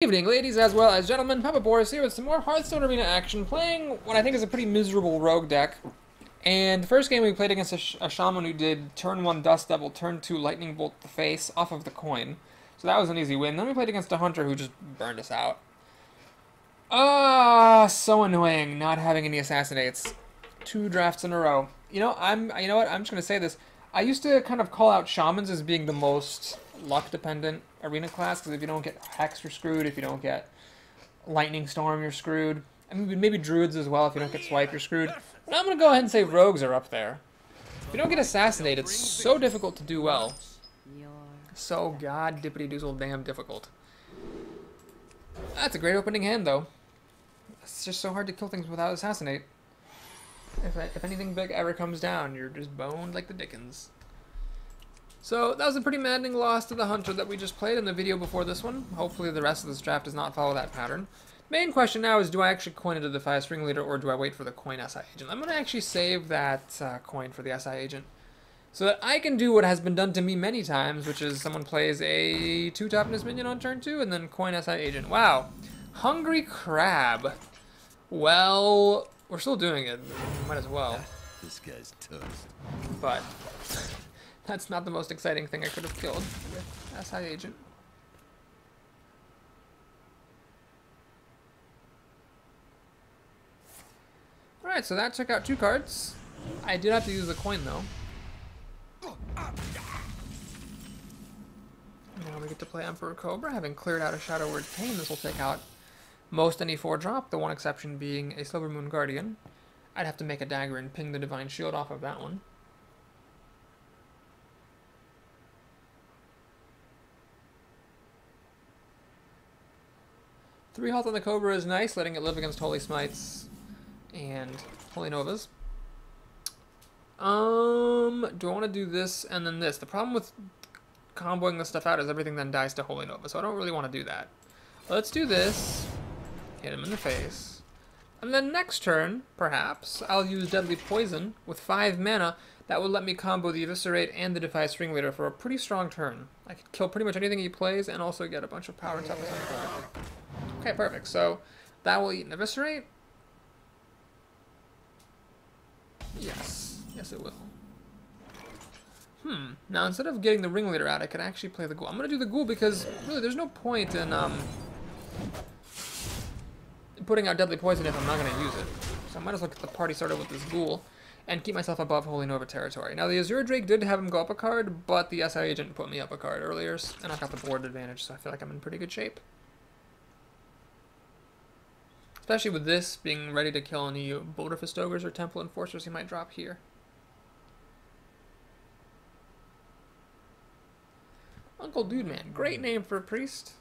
Evening, ladies as well as gentlemen. Papa Boris here with some more Hearthstone Arena action, playing what I think is a pretty miserable rogue deck. And the first game we played against a shaman who did turn 1 Dust Devil, turn 2 Lightning Bolt the face off of the coin. So that was an easy win. Then we played against a hunter who just burned us out. So annoying not having any assassinates. 2 drafts in a row. You know what? I'm just gonna say this. I used to kind of call out shamans as being the most luck-dependent arena class, because if you don't get Hex, you're screwed. If you don't get Lightning Storm, you're screwed. I mean, maybe Druids as well. If you don't get Swipe, you're screwed. But I'm going to go ahead and say Rogues are up there. If you don't get Assassinate, it's so difficult to do well. So god dippity doozle damn difficult. That's a great opening hand, though. It's just so hard to kill things without Assassinate. If anything big ever comes down, you're just boned like the dickens. So that was a pretty maddening loss to the hunter that we just played in the video before this one. Hopefully the rest of this draft does not follow that pattern. Main question now is, do I actually coin into the Defias Ringleader, or do I wait for the coin SI agent? I'm going to actually save that coin for the SI agent, so that I can do what has been done to me many times, which is someone plays a 2 toughness minion on turn 2 and then coin SI agent. Wow. Hungry Crab. Well, we're still doing it. Might as well. This guy's toast. But that's not the most exciting thing I could have killed with SI agent. Alright, so that took out 2 cards. I did have to use the coin, though. Now we get to play Emperor Cobra. Having cleared out a Shadow Word Pain, this will take out most any 4-drop, the one exception being a Silver Moon Guardian. I'd have to make a dagger and ping the Divine Shield off of that one. Three health on the Cobra is nice, letting it live against Holy Smites and Holy Novas. Do I want to do this and then this? The problem with comboing this stuff out is everything then dies to Holy Nova, so I don't really want to do that. Let's do this. Hit him in the face. And then next turn, perhaps, I'll use Deadly Poison with 5 mana. That would let me combo the Eviscerate and the Defias Ringleader for a pretty strong turn. I could kill pretty much anything he plays and also get a bunch of power and toughness on the board. Okay, perfect. So that will eat an Eviscerate. Yes. Yes, it will. Now, instead of getting the Ringleader out, I could actually play the Ghoul. I'm going to do the Ghoul because, really, there's no point in putting out Deadly Poison if I'm not going to use it. So I might as well get the party started with this Ghoul and keep myself above Holy Nova territory. Now, the Azure Drake did have him go up a card, but the SI Agent put me up a card earlier, and I got the board advantage, so I feel like I'm in pretty good shape. Especially with this being ready to kill any Boulderfist Ogres or Temple Enforcers he might drop here. Uncle Dude Man, great name for a priest.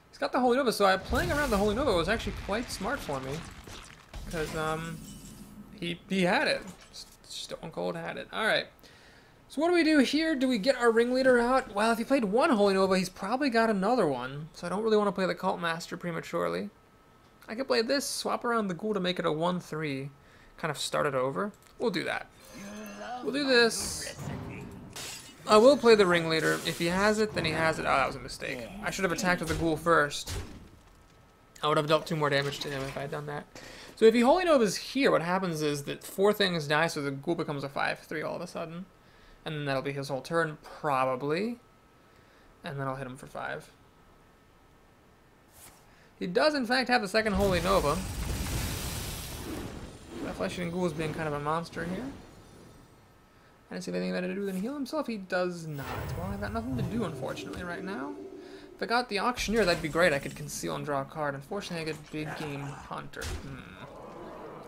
He's got the Holy Nova, so playing around the Holy Nova was actually quite smart for me. Because, he had it. Stone Cold had it. Alright. So what do we do here? Do we get our Ringleader out? Well, if he played 1 Holy Nova, he's probably got another one. So I don't really want to play the Cult Master prematurely. I could play this, swap around the Ghoul to make it a 1-3. Kind of start it over. We'll do that. We'll do this. I will play the Ringleader. If he has it, then he has it. Oh, that was a mistake. I should have attacked with the Ghoul first. I would have dealt 2 more damage to him if I had done that. So if he Holy Nova's here, what happens is that 4 things die, so the Ghoul becomes a 5-3 all of a sudden. And then that'll be his whole turn, probably. And then I'll hit him for 5. He does, in fact, have the second Holy Nova. That Flesh-Eating Ghoul is being kind of a monster here. I didn't see anything better to do than heal himself. He does not. Well, I've got nothing to do, unfortunately, right now. If I got the Auctioneer, that'd be great. I could conceal and draw a card. Unfortunately, I get Big Game Hunter.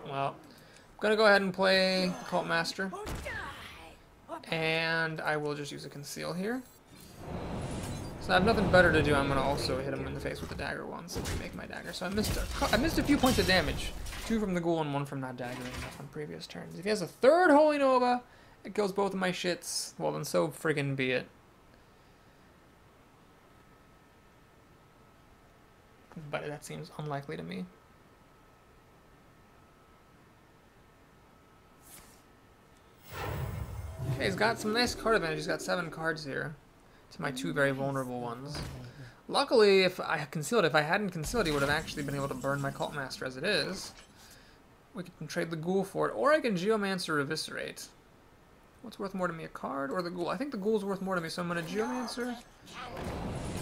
Well, I'm going to go ahead and play Cult Master. And I will just use a Conceal here. So I have nothing better to do. I'm going to also hit him in the face with the Dagger once and remake my Dagger. So I missed a few points of damage. 2 from the Ghoul and 1 from not daggering enough on previous turns. If he has a 3rd Holy Nova, it kills both of my shits. Well, then so friggin' be it. But that seems unlikely to me. Okay, he's got some nice card advantage. He's got 7 cards here to my 2 very vulnerable ones. Luckily, if I concealed, if I hadn't concealed, he would have actually been able to burn my Cult Master as it is. We can trade the Ghoul for it, or I can Geomancer Eviscerate. What's worth more to me, a card or the Ghoul? I think the Ghoul's worth more to me, so I'm going to Geomancer.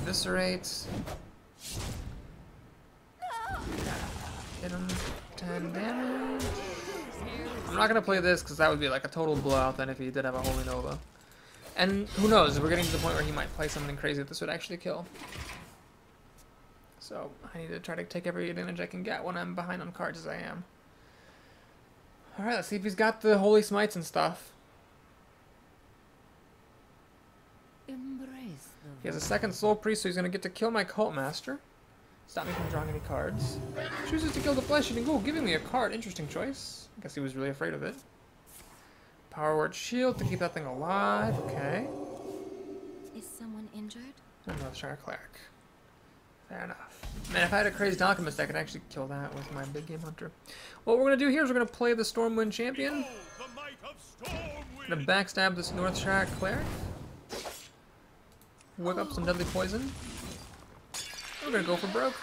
Eviscerate. Hit him 10 damage. I'm not going to play this because that would be like a total blowout then if he did have a Holy Nova. And who knows, we're getting to the point where he might play something crazy that this would actually kill. So I need to try to take every advantage I can get when I'm behind on cards as I am. Alright, let's see if he's got the Holy Smites and stuff. He has a second Soul Priest, so he's going to get to kill my Cult Master. Stop me from drawing any cards. Chooses to kill the Flesh-Eating Ghoul, giving me a card. Interesting choice. I guess he was really afraid of it. Power Word Shield to keep that thing alive. Okay. Is someone injured? I'm not trying to Cleric. Fair enough. Man, if I had a Crazed Alchemist, I could actually kill that with my Big Game Hunter. What we're going to do here is we're going to play the Stormwind Champion. Going to backstab this North Shire Cleric. Whip up some Deadly Poison. We're going to go for broke.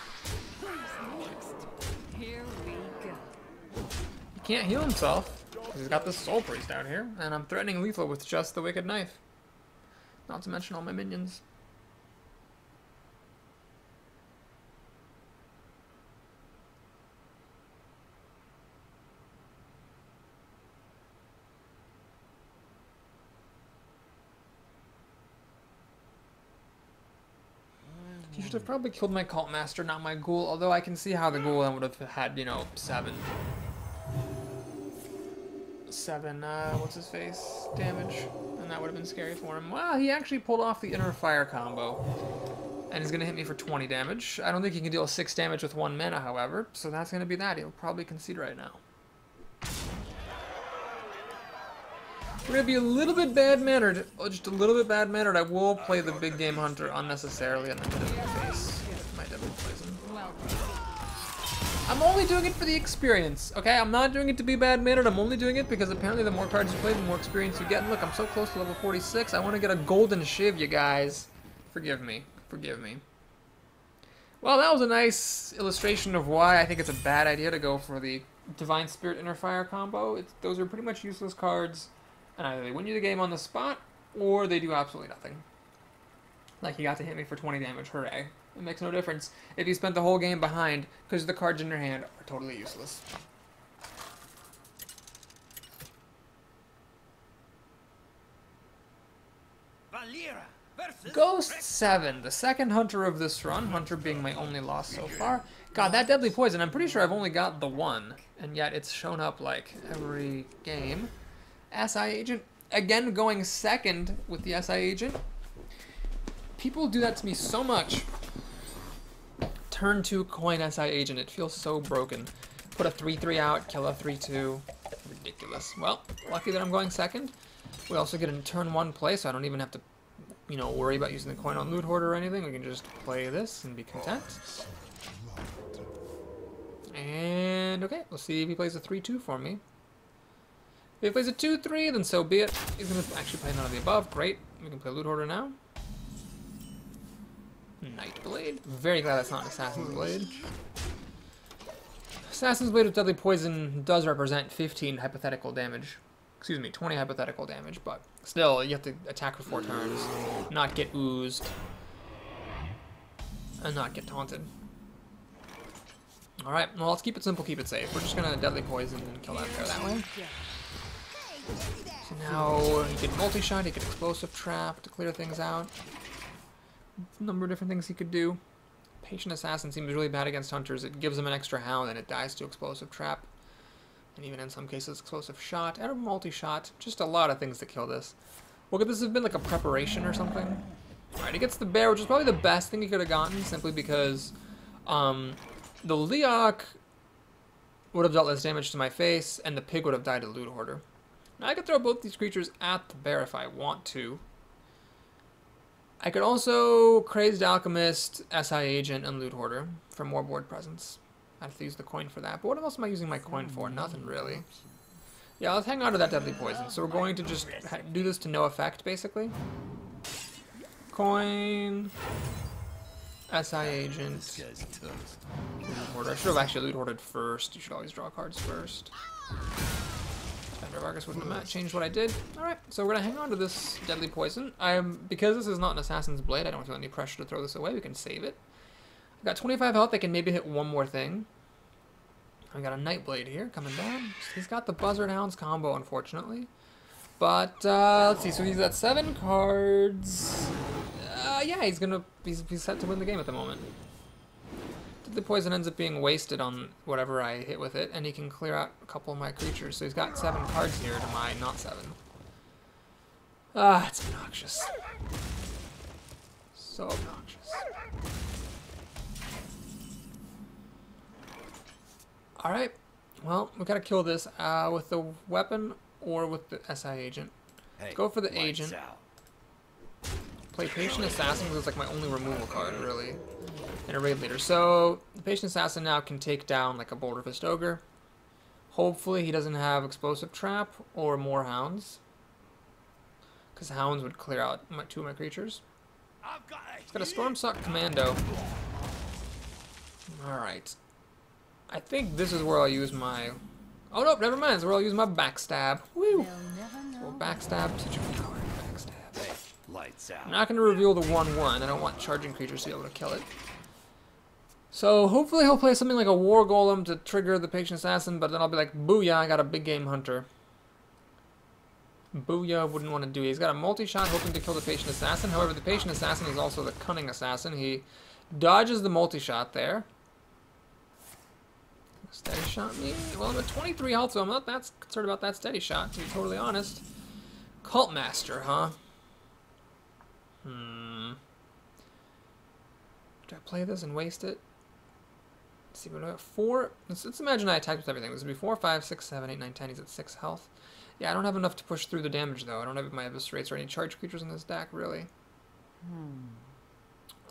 Here we go. He can't heal himself. He's got this Soul Priest down here. And I'm threatening lethal with just the Wicked Knife. Not to mention all my minions. He should have probably killed my Cult Master, not my Ghoul, although I can see how the Ghoul then would have had, you know, 7, what's his face, damage, and that would have been scary for him. Well, he actually pulled off the Inner Fire combo, and he's going to hit me for 20 damage. I don't think he can deal 6 damage with 1 mana, however, so that's going to be that. He'll probably concede right now. We're going to be a little bit bad-mannered, just a little bit bad-mannered. I will play the Big Game Hunter unnecessarily and then hit him in the face with my Deadly Poison. I'm only doing it for the experience, okay? I'm not doing it to be bad-mannered. I'm only doing it because apparently the more cards you play, the more experience you get. And look, I'm so close to level 46. I want to get a Golden Shiv, you guys. Forgive me. Forgive me. Well, that was a nice illustration of why I think it's a bad idea to go for the Divine Spirit Inner Fire combo. Those are pretty much useless cards. And either they win you the game on the spot, or they do absolutely nothing. Like, he got to hit me for 20 damage, hooray. It makes no difference if you spent the whole game behind, because the cards in your hand are totally useless. Ghost 7, the second Hunter of this run, Hunter being my only loss so far. God, that Deadly Poison, I'm pretty sure I've only got the 1, and yet it's shown up, like, every game. SI Agent, again going second with the SI Agent. People do that to me so much. Turn 2 coin SI Agent, it feels so broken. Put a 3-3 out, kill a 3-2. Ridiculous. Well, lucky that I'm going second. We also get a turn 1 play, so I don't even have to, you know, worry about using the coin on Loot Hoarder or anything. We can just play this and be content. And, okay, let's see if he plays a 3-2 for me. If he plays a 2-3, then so be it. He's going to actually play none of the above. Great. We can play Loot Hoarder now. Nightblade. Very glad that's not an Assassin's Blade. Assassin's Blade with Deadly Poison does represent 15 hypothetical damage. Excuse me, 20 hypothetical damage, but still, you have to attack for 4 turns, not get oozed, and not get taunted. Alright, well, let's keep it simple, keep it safe. We're just going to Deadly Poison and kill that pair that way. So now he could multi-shot, he could Explosive Trap to clear things out. A number of different things he could do. Patient Assassin seems really bad against Hunters. It gives him an extra Hound and it dies to Explosive Trap. And even in some cases, Explosive Shot and a multi-shot. Just a lot of things that kill this. Well, could this have been like a preparation or something? Alright, he gets the Bear, which is probably the best thing he could have gotten, simply because the Leok would have dealt less damage to my face, and the Pig would have died to Loot Hoarder. Now, I could throw both these creatures at the Bear if I want to. I could also Crazed Alchemist, SI Agent, and Loot Hoarder for more board presence. I have to use the coin for that. But what else am I using my coin for? Nothing, really. Yeah, let's hang on to that Deadly Poison. So we're going to just do this to no effect, basically. Coin. SI Agent. Loot Hoarder. I should have actually Loot Hoarded first. You should always draw cards first. Defender of Argus wouldn't have changed what I did. Alright, so we're going to hang on to this Deadly Poison. Because this is not an Assassin's Blade, I don't feel any pressure to throw this away. We can save it. I've got 25 health. I can maybe hit one more thing. I got a Nightblade here coming down. He's got the Buzzard Hounds combo, unfortunately. But, let's see. So he's got 7 cards. Yeah, he's set to win the game at the moment. The poison ends up being wasted on whatever I hit with it, and he can clear out a couple of my creatures. So he's got 7 cards here to my not 7. Ah, it's obnoxious. So obnoxious. Alright, well, we gotta kill this with the weapon or with the SI agent. Let's go for the agent. Play Patient Assassin because it's like my only removal card, really. And a raid leader. So, the Patient Assassin now can take down like a Boulder Fist Ogre. Hopefully he doesn't have Explosive Trap or more Hounds. Because Hounds would clear out 2 of my creatures. He's got a Stormsuck Commando. Alright. I think this is where I'll use my... Oh no, never mind. This is where I'll use my Backstab. Woo! So Backstab, teach him power. Backstab. I'm not going to reveal the 1/1. I don't want charging creatures to be able to kill it. So hopefully he'll play something like a War Golem to trigger the Patient Assassin, but then I'll be like, booyah, I got a Big Game Hunter. Booyah wouldn't want to do it. He's got a multi-shot hoping to kill the Patient Assassin. However, the Patient Assassin is also the Cunning Assassin. He dodges the multi-shot there. Steady shot me? Well, I'm at 23 health, so I'm not that concerned about that steady shot, to be totally honest. Cult Master, huh? Do I play this and waste it? Let's see, what do I got? 4. Let's imagine I attacked with everything. This would be 4, 5, 6, 7, 8, 9, 10. He's at 6 health. Yeah, I don't have enough to push through the damage, though. I don't have my Eviscerates or any charge creatures in this deck, really.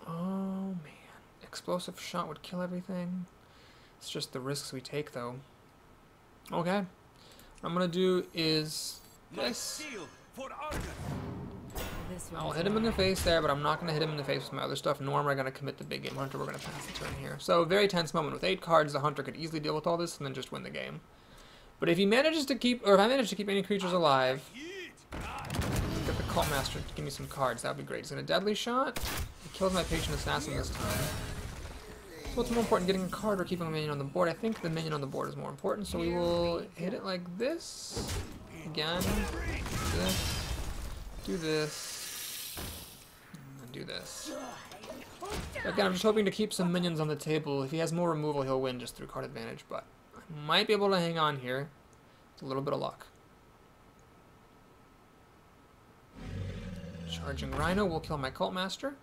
Oh, man. Explosive shot would kill everything. It's just the risks we take, though. Okay. What I'm going to do is this. I'll hit him in the face there, but I'm not going to hit him in the face with my other stuff, nor am I going to commit the Big Game Hunter. We're going to pass the turn here. So, very tense moment. With 8 cards, the Hunter could easily deal with all this and then just win the game. But if he manages to keep, or if I manage to keep any creatures alive, get the Cult Master to give me some cards. That would be great. He's going to Deadly Shot. He kills my Patient Assassin this time. So what's more important, getting a card or keeping a minion on the board? I think the minion on the board is more important, so we will hit it like this. Again. Do this. And do this. Again, I'm just hoping to keep some minions on the table. If he has more removal, he'll win just through card advantage, but I might be able to hang on here. It's a little bit of luck. Charging Rhino will kill my Cult Master.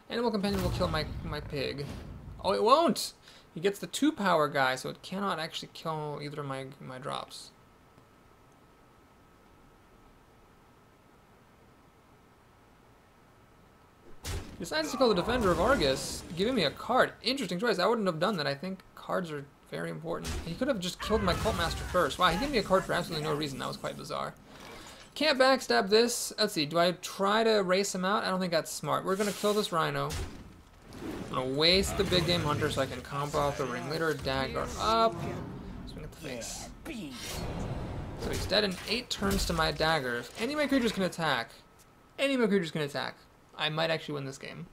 Animal Companion will kill my pig. Oh, it won't! He gets the 2 power guy, so it cannot actually kill either of my drops. He decides to kill the Defender of Argus, giving me a card. Interesting choice. I wouldn't have done that. I think cards are very important. He could have just killed my Cult Master first. Wow, he gave me a card for absolutely no reason. That was quite bizarre. Can't backstab this. Let's see. Do I try to race him out? I don't think that's smart. We're going to kill this Rhino. I'm going to waste the Big Game Hunter so I can combo out the Ringleader, Dagger up. Swing at the face. So he's dead in 8 turns to my dagger. If any of my creatures can attack, I might actually win this game.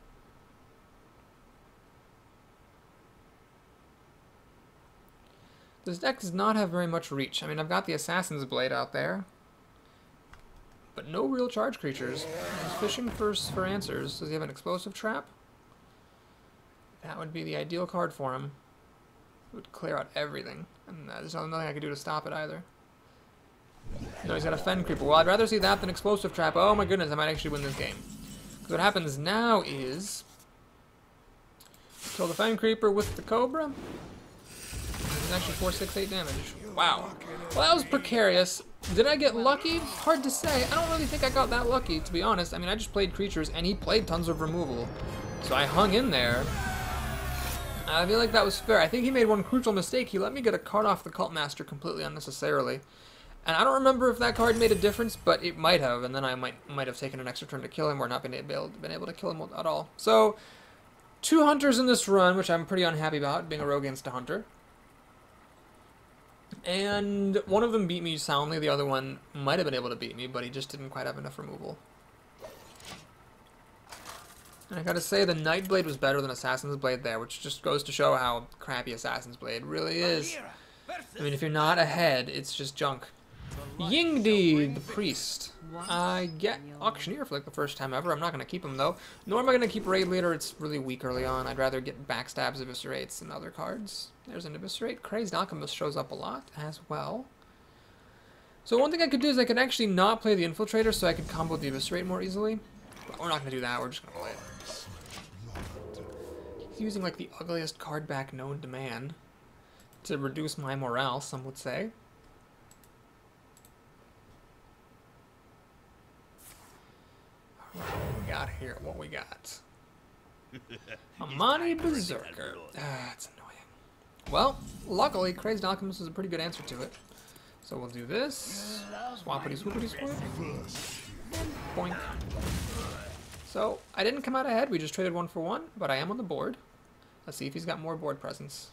This deck does not have very much reach. I mean, I've got the Assassin's Blade out there, but no real charge creatures. He's fishing for answers. Does he have an Explosive Trap? That would be the ideal card for him. It would clear out everything. And there's nothing I could do to stop it either. No, he's got a Fen Creeper. Well, I'd rather see that than Explosive Trap. Oh my goodness, I might actually win this game. Because what happens now is... kill the Fen Creeper with the Cobra. It's actually 4, 6, 8 damage. Wow. Well, that was precarious. Did I get lucky? Hard to say. I don't really think I got that lucky, to be honest. I mean, I just played creatures, and he played tons of removal. So I hung in there. I feel like that was fair. I think he made one crucial mistake. He let me get a card off the Cult Master completely unnecessarily. And I don't remember if that card made a difference, but it might have. And then I might have taken an extra turn to kill him or not been able to kill him at all. So, 2 hunters in this run, which I'm pretty unhappy about, being a rogue against a hunter. And one of them beat me soundly, the other one might have been able to beat me, but he just didn't quite have enough removal. And I gotta say, the Nightblade was better than Assassin's Blade there, which just goes to show how crappy Assassin's Blade really is. I mean, if you're not ahead, it's just junk. Yingdi, the priest. I get Auctioneer for like the first time ever. I'm not going to keep him though. Nor am I going to keep Raid Leader. It's really weak early on. I'd rather get Backstabs, Eviscerates, and other cards. There's an Eviscerate. Crazed Alchemist shows up a lot as well. So one thing I could do is I could actually not play the Infiltrator so I could combo the Eviscerate more easily. But we're not going to do that. We're just going to play it. He's using like the ugliest card back known to man to reduce my morale, some would say. What we got here? What we got? Amani Berserker. That's annoying. Well, luckily, Crazed Alchemist is a pretty good answer to it. So we'll do this. Swappity swoopity swoop. Boink. So, I didn't come out ahead. We just traded 1 for 1, but I am on the board. Let's see if he's got more board presence.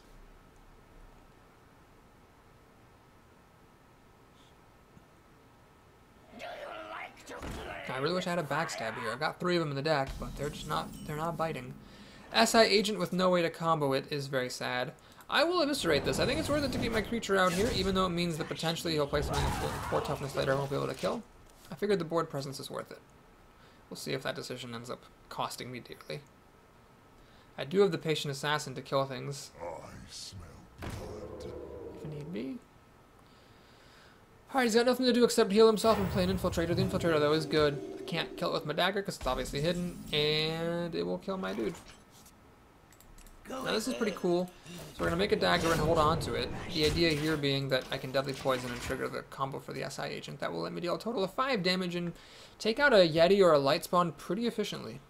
I really wish I had a backstab here. I've got 3 of them in the deck, but they're not biting. SI Agent with no way to combo it is very sad. I will eviscerate this. I think it's worth it to keep my creature out here, even though it means that potentially he'll play something with 4 toughness later I won't be able to kill. I figured the board presence is worth it. We'll see if that decision ends up costing me dearly. I do have the Patient Assassin to kill things. I smell blood. If need be. Alright, he's got nothing to do except heal himself and play an Infiltrator. The Infiltrator, though, is good. I can't kill it with my dagger because it's obviously hidden, and it will kill my dude. Now, this is pretty cool. So we're going to make a dagger and hold on to it. The idea here being that I can Deadly Poison and trigger the combo for the SI Agent. That will let me deal a total of 5 damage and take out a Yeti or a Light Spawn pretty efficiently.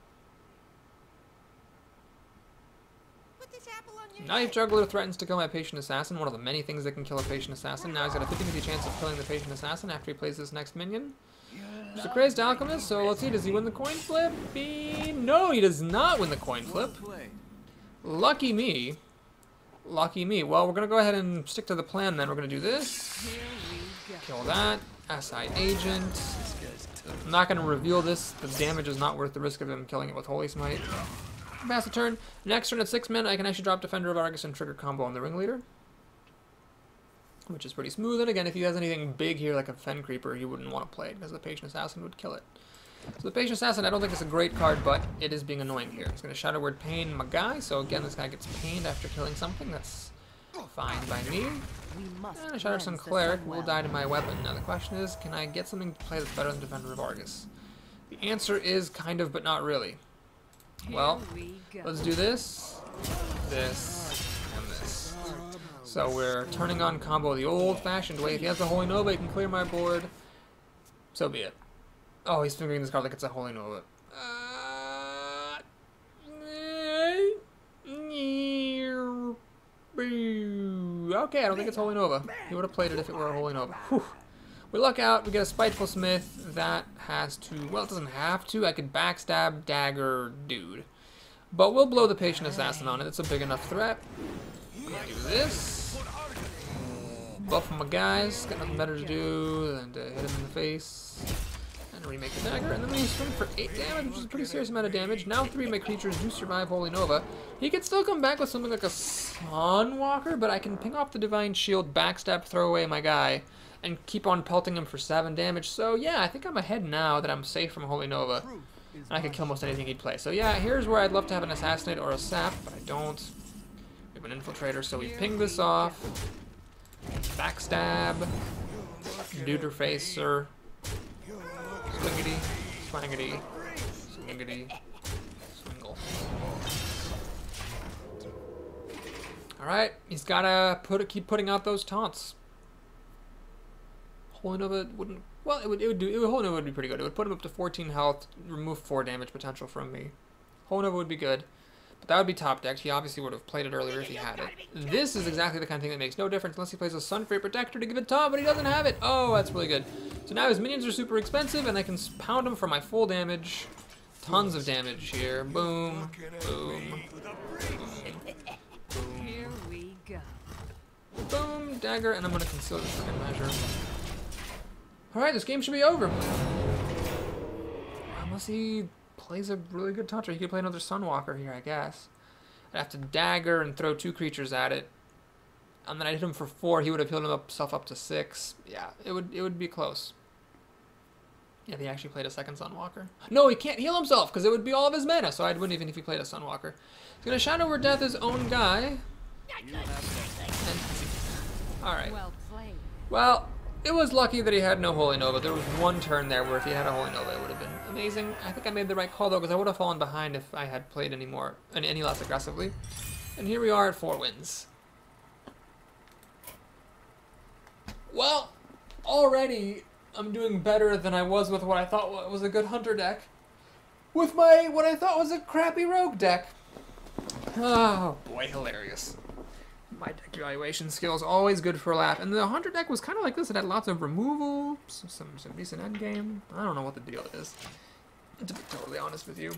Knife Juggler threatens to kill my Patient Assassin, one of the many things that can kill a Patient Assassin. Now he's got a 50-50 chance of killing the Patient Assassin after he plays this next minion. There's a Crazed Alchemist, so let's see, does he win the coin flip? No, he does not win the coin flip. Lucky me. Lucky me. Well, we're going to go ahead and stick to the plan then. We're going to do this. Kill that. SI Agent. I'm not going to reveal this. The damage is not worth the risk of him killing it with Holy Smite. Pass the turn. Next turn at 6 men, I can actually drop Defender of Argus and trigger combo on the Ringleader, which is pretty smooth. And again, if he has anything big here like a Fen Creeper, he wouldn't want to play it because the Patient Assassin would kill it. So the Patient Assassin, I don't think it's a great card, but it is being annoying here. He's going to Shadow Word Pain my guy, so again, this guy gets pained after killing something. That's fine by me. And a Shadow Sun Cleric will die to my weapon. Now the question is, can I get something to play that's better than Defender of Argus? The answer is kind of, but not really. Well, let's do this, this, and this. So we're turning on combo the old-fashioned way. If he has a Holy Nova, he can clear my board. So be it. Oh, he's fingering this card like it's a Holy Nova. Okay, I don't think it's Holy Nova. He would have played it if it were a Holy Nova. Whew. We luck out, we get a Spiteful Smith. That has to, well, it doesn't have to. I could backstab, dagger, dude. But we'll blow the Patient Assassin on it. It's a big enough threat. I'm gonna do this. Buff my guys. Got nothing better to do than to hit him in the face. And remake the dagger. And then we swing for 8 damage, which is a pretty serious amount of damage. Now 3 of my creatures do survive Holy Nova. He could still come back with something like a Sunwalker, but I can ping off the Divine Shield, backstab, throw away my guy, and keep on pelting him for 7 damage. So yeah, I think I'm ahead now that I'm safe from Holy Nova. And I can kill almost anything he'd play. So yeah, here's where I'd love to have an Assassinate or a Sap, but I don't. We have an Infiltrator, so we ping this off. Backstab. Deuter Facer. Swingity. Swangity. Swingity. Swingle. Alright, he's gotta keep putting out those taunts. Holy Nova wouldn't. Well, Holy Nova would be pretty good. It would put him up to 14 health, remove 4 damage potential from me. Holy Nova would be good, but that would be top decked. He obviously would have played it earlier if he had it. This is exactly the kind of thing that makes no difference unless he plays a Sunfree Protector to give it top, but he doesn't have it. Oh, that's really good. So now his minions are super expensive, and I can pound him for my full damage. tons of damage here. Boom, boom, Here we go. boom, dagger, and I'm gonna conceal this for good measure. Alright, this game should be over. Unless he plays a really good toucher. He could play another Sunwalker here, I guess. I'd have to dagger and throw 2 creatures at it. And then I'd hit him for 4. He would have healed himself up to 6. Yeah, it would be close. Yeah, he actually played a second Sunwalker. No, he can't heal himself because it would be all of his mana, so I wouldn't even if he played a Sunwalker. He's gonna Shadow over Death his own guy. Alright. Well played. Well, it was lucky that he had no Holy Nova. There was one turn there where if he had a Holy Nova, it would have been amazing. I think I made the right call though, because I would have fallen behind if I had played any less aggressively. And here we are at 4 wins. Well, already I'm doing better than I was with what I thought was a good hunter deck. With my what I thought was a crappy rogue deck. Oh boy, hilarious. My deck evaluation skills always good for a laugh. And the hunter deck was kind of like this. It had lots of removal, some decent endgame. I don't know what the deal is, to be totally honest with you.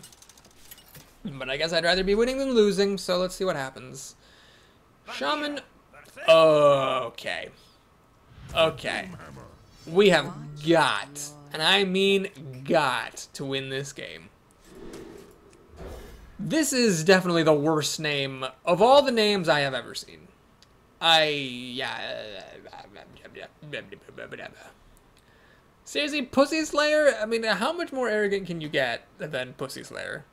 But I guess I'd rather be winning than losing, so let's see what happens. Shaman. Okay. Okay. We have got, and I mean got, to win this game. This is definitely the worst name of all the names I have ever seen. Seriously, Pussy Slayer? I mean, how much more arrogant can you get than Pussy Slayer?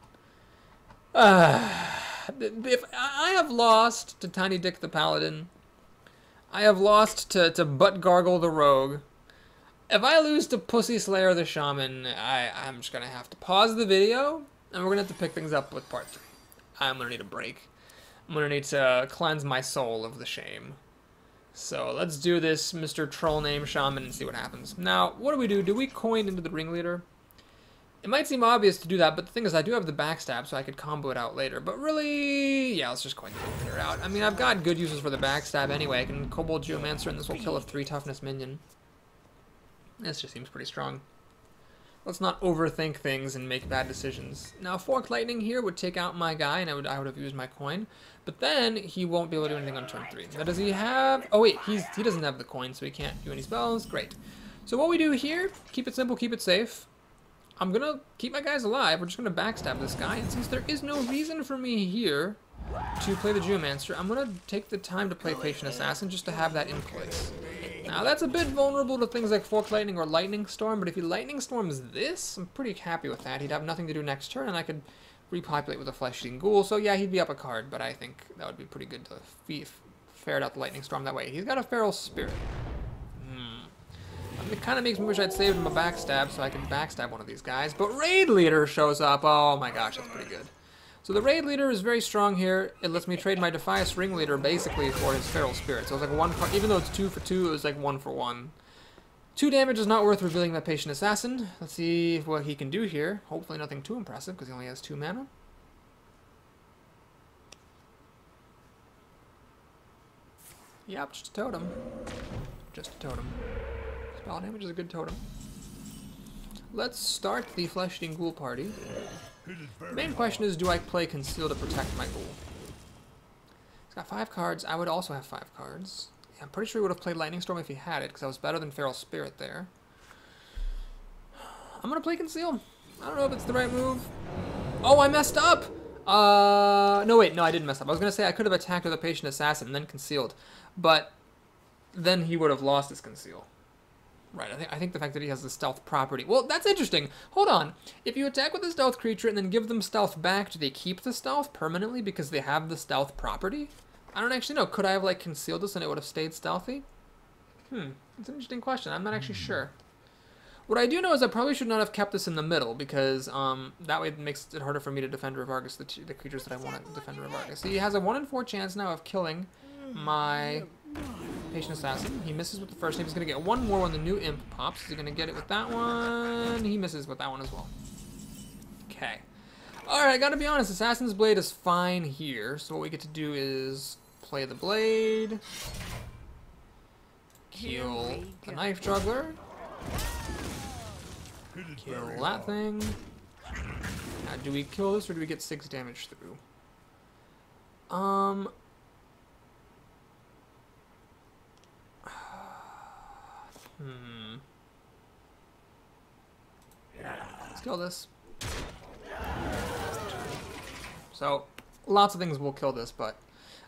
If I have lost to Tiny Dick the Paladin, I have lost to Butt Gargle the Rogue. If I lose to Pussy Slayer the Shaman, I'm just gonna have to pause the video, and we're gonna have to pick things up with part 3. I'm gonna need a break. I'm gonna need to cleanse my soul of the shame. So let's do this, Mr. Troll Name Shaman, and see what happens. Now, what do we do? Do we coin into the Ringleader? It might seem obvious to do that, but the thing is I do have the backstab, so I could combo it out later. But really, yeah, let's just coin the Ringleader out. I mean, I've got good uses for the backstab anyway. I can Kobold Geomancer, and this will kill a 3 toughness minion. This just seems pretty strong. Let's not overthink things and make bad decisions. Now, Forked Lightning here would take out my guy, and I would have used my coin. But then he won't be able to do anything on turn 3. Now, does he have? Oh wait, he doesn't have the coin, so he can't do any spells. Great. So what we do here? Keep it simple, keep it safe. I'm gonna keep my guys alive. We're just gonna backstab this guy, and since there is no reason for me here to play the Geomancer, I'm gonna take the time to play Patient Assassin just to have that in place. Now that's a bit vulnerable to things like Forked Lightning or Lightning Storm, but if he Lightning Storms this, I'm pretty happy with that. He'd have nothing to do next turn, and I could repopulate with a Flesh-Eating Ghoul. So yeah, he'd be up a card, but I think that would be pretty good to ferret out the Lightning Storm that way. He's got a Feral Spirit. It kind of makes me wish I'd saved him a backstab so I could backstab one of these guys. But Raid Leader shows up. Oh my gosh, that's pretty good. So the Raid Leader is very strong here. It lets me trade my Defias Ringleader basically for his Feral Spirit. So it's like 1 card, even though it's 2 for 2, it was like 1 for 1. 2 damage is not worth revealing that Patient Assassin. Let's see what he can do here. Hopefully nothing too impressive because he only has 2 mana. Yep, just a totem. Just a totem. Spell damage is a good totem. Let's start the Flesh-Eating Ghoul party. The main question is, do I play Conceal to protect my ghoul? He's got 5 cards. I would also have 5 cards. Yeah, I'm pretty sure he would have played Lightning Storm if he had it, because I was better than Feral Spirit there. I'm going to play Conceal. I don't know if it's the right move. Oh, I messed up! No, wait, no, I didn't mess up. I was going to say I could have attacked with a Patient Assassin and then Concealed, but then he would have lost his Conceal. Right, I think the fact that he has the stealth property. Well, that's interesting. Hold on. If you attack with a stealth creature and then give them stealth back, do they keep the stealth permanently because they have the stealth property? I don't actually know. Could I have, like, concealed this and it would have stayed stealthy? It's an interesting question. I'm not actually sure. What I do know is I probably should not have kept this in the middle because that way it makes it harder for me to defend Revargus, the creatures that I want to defend Revargus. So he has a 1 in 4 chance now of killing my Patient Assassin. He misses with the first name. He's going to get 1 more when the new imp pops. He's going to get it with that one. He misses with that one as well. Okay. Alright, gotta be honest. Assassin's Blade is fine here. So what we get to do is play the Blade. Kill the Knife Juggler. Kill that thing. Now, do we kill this or do we get 6 damage through? Let's kill this. So, lots of things will kill this, but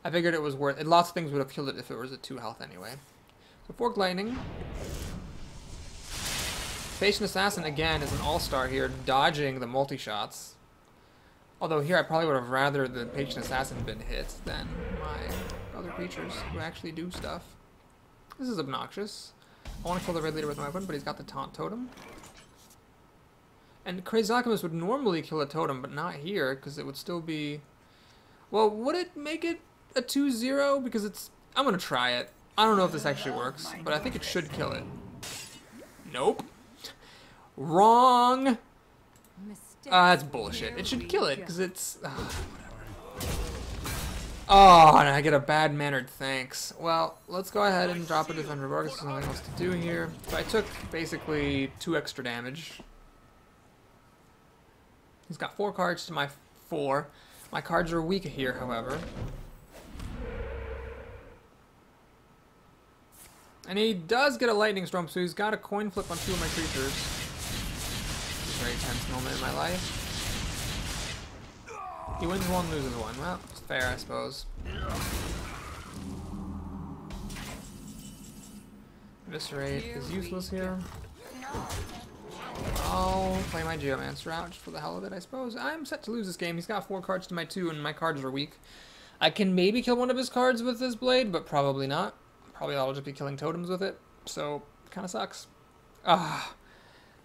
I figured it was worth it. Lots of things would have killed it if it was at 2 health anyway. So, Forked Lightning. Patient Assassin, again, is an all-star here, dodging the multi-shots. Although here I probably would have rather the Patient Assassin been hit than my other creatures who actually do stuff. This is obnoxious. I want to kill the Red Leader with my weapon, but he's got the Taunt Totem. And Crazed Alchemist would normally kill a totem, but not here, because it would still be... Well, would it make it a 2-0? Because it's... I'm going to try it. I don't know if this actually works, but I think it should kill it. Nope. Wrong! That's bullshit. It should kill it, because it's... Oh, and I get a bad-mannered thanks. Well, let's go ahead and drop a Defender regardless there's nothing else to do here. So I took, basically, 2 extra damage. He's got 4 cards to my 4. My cards are weak here, however. And he does get a Lightning Storm, so he's got a coin flip on 2 of my creatures. This is a very tense moment in my life. He wins 1, loses 1. Well, it's fair, I suppose. Eviscerate is useless here. I'll play my Geomancer out just for the hell of it, I suppose. I'm set to lose this game. He's got 4 cards to my 2, and my cards are weak. I can maybe kill one of his cards with this blade, but probably not. Probably I'll just be killing totems with it, so it kind of sucks.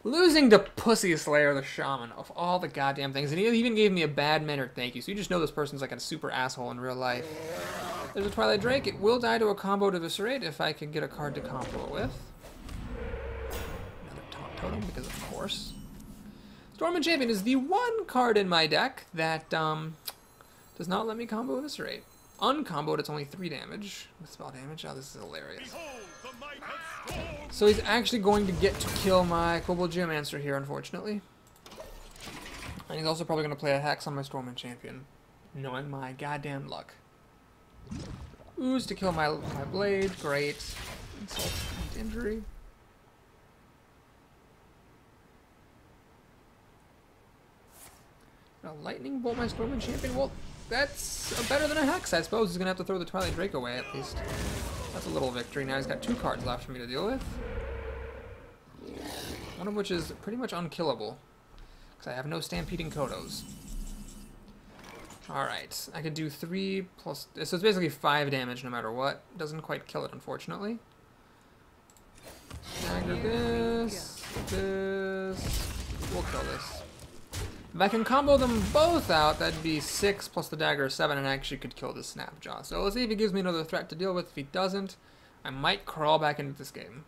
Losing to Pussy Slayer the Shaman, of all the goddamn things. And he even gave me a bad-mannered thank you, so you just know this person's like a super asshole in real life. There's a Twilight Drake. It will die to a combo to Eviscerate if I can get a card to combo it with. Totem, because of course. Stormwind Champion is the one card in my deck that does not let me combo Eviscerate. Uncomboed, it's only 3 damage with spell damage. Oh, this is hilarious. So he's actually going to get to kill my Kobold Geomancer here, unfortunately. And he's also probably going to play a Hex on my Stormwind Champion, knowing my goddamn luck. Ooze to kill my blade, great. Insult and injury. Lightning Bolt my Stormwind Champion? Well, that's better than a Hex, I suppose. He's going to have to throw the Twilight Drake away, at least. That's a little victory. Now he's got 2 cards left for me to deal with. One of which is pretty much unkillable, because I have no Stampeding Kodos. Alright, I could do 3 plus... So it's basically 5 damage no matter what. Doesn't quite kill it, unfortunately. Dagger this. We'll kill this. If I can combo them both out, that'd be 6 plus the dagger 7, and I actually could kill this Snapjaw. So let's see if he gives me another threat to deal with. If he doesn't, I might crawl back into this game.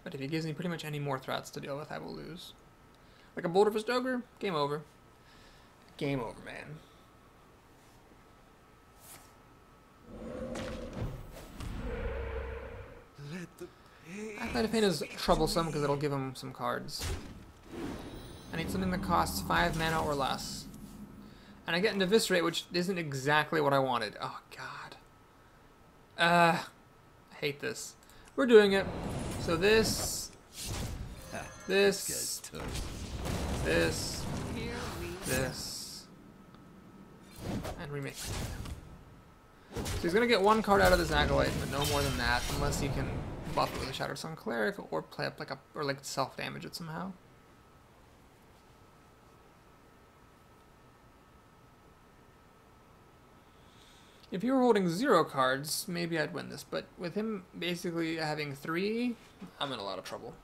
But if he gives me pretty much any more threats to deal with, I will lose. Like a Boulder Fist Ogre, game over. Game over, man. Acolyte of Pain is troublesome because it'll give him some cards. I need something that costs 5 mana or less. And I get an Eviscerate, which isn't exactly what I wanted. Oh, God. I hate this. We're doing it. So this, and remake. So he's going to get 1 card out of this Acolyte, but no more than that, unless he can buff it with a Shattered Sun Cleric, or play up like self-damage it somehow. If you were holding 0 cards, maybe I'd win this, but with him basically having 3, I'm in a lot of trouble.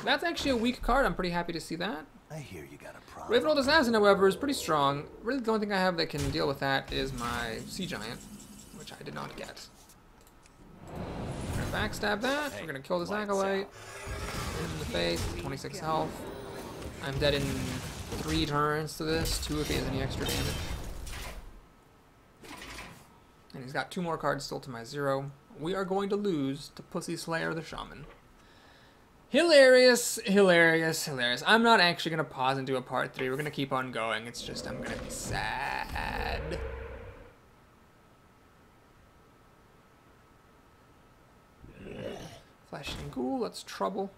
That's actually a weak card. I'm pretty happy to see that. I hear you got a problem. Ravenhold Assassin, however, is pretty strong. Really, the only thing I have that can deal with that is my Sea Giant, which I did not get. We're gonna backstab that. We're gonna kill this Acolyte in the face. 26 health. I'm dead in 3 turns to this. 2 if he has any extra damage. And he's got 2 more cards still to my 0. We are going to lose to Pussy Slayer the Shaman. Hilarious, hilarious, hilarious. I'm not actually going to pause and do a part 3. We're going to keep on going. It's just I'm going to be sad. Flesh and Ghoul, that's trouble.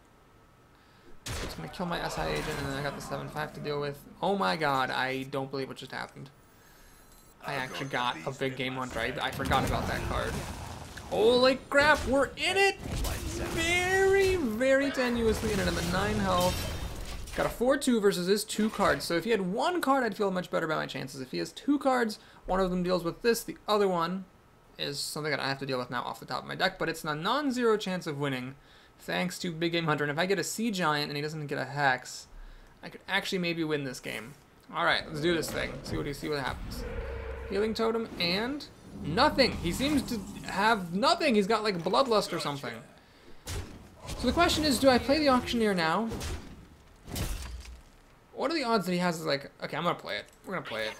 It's going to kill my SI agent, and then I got the 7-5 to deal with. Oh my god, I don't believe what just happened. I actually got a big game hunter. I forgot about that card. Holy crap, we're in it! Very, very tenuously in it. I'm at 9 health. Got a 4-2 versus his 2 cards. So if he had 1 card, I'd feel much better about my chances. If he has 2 cards, one of them deals with this, the other one is something that I have to deal with now off the top of my deck, but it's a non-zero chance of winning, thanks to Big Game Hunter. And if I get a Sea Giant and he doesn't get a Hex, I could actually maybe win this game. Alright, let's do this thing. See what happens. Healing Totem and nothing. He seems to have nothing. He's got like Bloodlust or something. So the question is, do I play the Auctioneer now? What are the odds that he has like, okay, I'm gonna play it. We're gonna play it.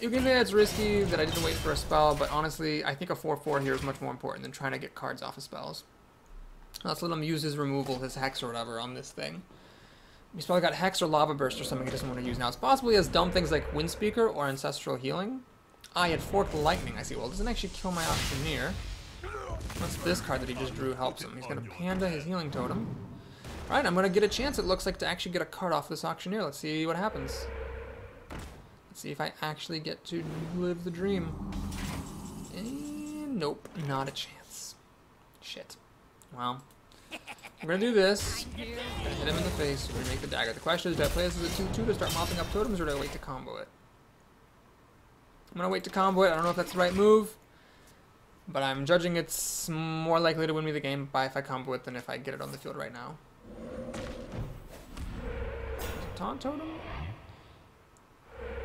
You can say it's risky that I didn't wait for a spell, but honestly, I think a 4-4 here is much more important than trying to get cards off of spells. Let's let him use his removal, his Hex or whatever on this thing. He's probably got Hex or Lava Burst or something he doesn't want to use now. It's possible he has dumb things like Windspeaker or Ancestral Healing. Ah, he had Forked Lightning. I see. Well, it doesn't actually kill my Auctioneer. What's this card that he just drew helps him? He's going to Panda his Healing Totem. Alright, I'm going to get a chance, it looks like, to actually get a card off this Auctioneer. Let's see what happens. Let's see if I actually get to live the dream. And nope, not a chance. Shit. Well, we're going to do this. Gonna hit him in the face. We're going to make the dagger. The question is, do I play this as a 2-2 to start mopping up totems, or do I wait to combo it? I'm going to wait to combo it. I don't know if that's the right move, but I'm judging it's more likely to win me the game by if I combo it than if I get it on the field right now. Taunt Totem?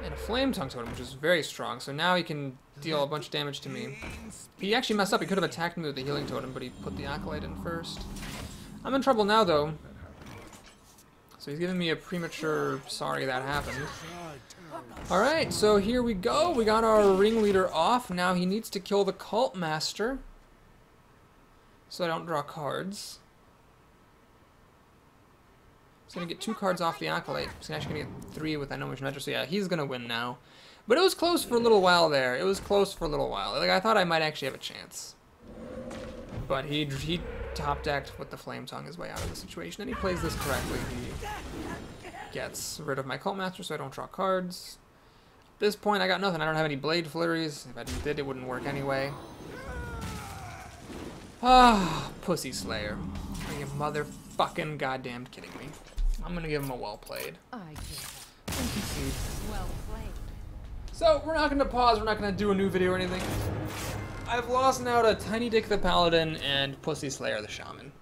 And a Flame Tongue Totem, which is very strong, so now he can deal a bunch of damage to me. He actually messed up. He could have attacked me with the Healing Totem, but he put the Acolyte in first. I'm in trouble now, though. So he's giving me a premature sorry that happened. Alright, so here we go. We got our ringleader off. Now he needs to kill the Cult Master, so I don't draw cards. He's going to get 2 cards off the Acolyte. He's actually going to get 3 with that No Mission Measure, so yeah, he's going to win now. But it was close for a little while there. It was close for a little while. Like, I thought I might actually have a chance. But he top-decked with the Flame Tongue his way out of the situation, and he plays this correctly. He gets rid of my Cult Master so I don't draw cards. At this point, I got nothing. I don't have any Blade Flurries. If I did, it wouldn't work anyway. Ah, Pussy Slayer. Are you motherfucking goddamn kidding me? I'm gonna give him a well played. I do. Concede. Well played. So, we're not gonna pause, we're not gonna do a new video or anything. I've lost now to Tiny Dick the Paladin and Pussy Slayer the Shaman.